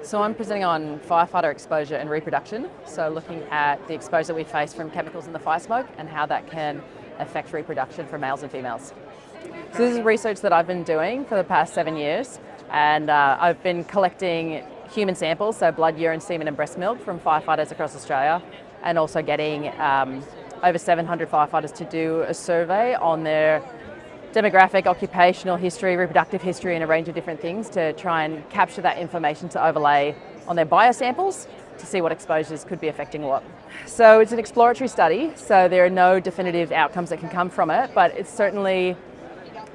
So I'm presenting on firefighter exposure and reproduction, so looking at the exposure we face from chemicals in the fire smoke and how that can affect reproduction for males and females. So this is research that I've been doing for the past 7 years, and I've been collecting human samples, so blood, urine, semen and breast milk from firefighters across Australia, and also getting over 700 firefighters to do a survey on their demographic, occupational history, reproductive history, and a range of different things to try and capture that information to overlay on their biosamples to see what exposures could be affecting what. So it's an exploratory study, so there are no definitive outcomes that can come from it, but it's certainly,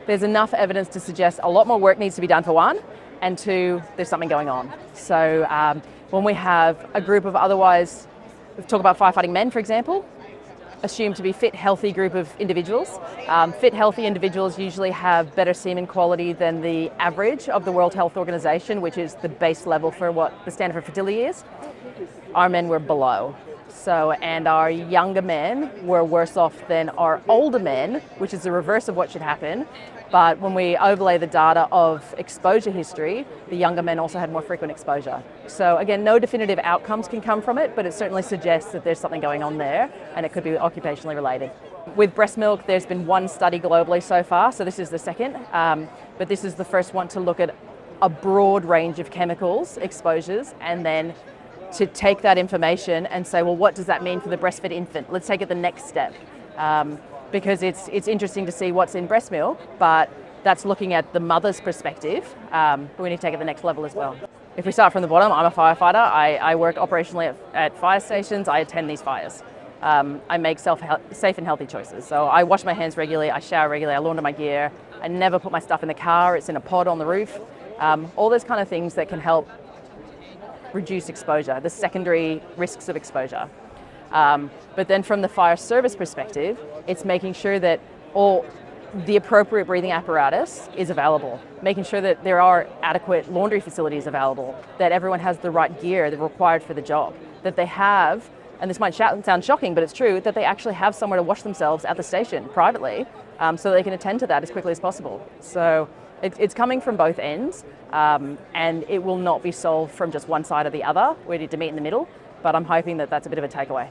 there's enough evidence to suggest a lot more work needs to be done for one, and two, there's something going on. So when we have a group of otherwise, let's talk about firefighting men, for example, assumed to be fit, healthy group of individuals. Fit, healthy individuals usually have better semen quality than the average of the World Health Organization, which is the base level for what the standard for fertility is. Our men were below. So, and our younger men were worse off than our older men, which is the reverse of what should happen. But when we overlay the data of exposure history, the younger men also had more frequent exposure. So again, no definitive outcomes can come from it, but it certainly suggests that there's something going on there, and it could be occupationally related. With breast milk, there's been one study globally so far, so this is the second, but this is the first one to look at a broad range of chemicals, exposures, and then to take that information and say, well, what does that mean for the breastfed infant? Let's take it the next step. Because it's interesting to see what's in breast milk, but that's looking at the mother's perspective, but we need to take it to the next level as well. If we start from the bottom, I'm a firefighter. I work operationally at fire stations. I attend these fires. I make safe and healthy choices. So I wash my hands regularly, I shower regularly, I launder my gear. I never put my stuff in the car, it's in a pod on the roof. All those kind of things that can help reduce exposure, the secondary risks of exposure. But then from the fire service perspective, it's making sure that all the appropriate breathing apparatus is available, making sure that there are adequate laundry facilities available, that everyone has the right gear that required for the job, that they have, and this might sound shocking, but it's true, that they actually have somewhere to wash themselves at the station privately, so they can attend to that as quickly as possible. So it's coming from both ends, and it will not be solved from just one side or the other. We need to meet in the middle, but I'm hoping that that's a bit of a takeaway.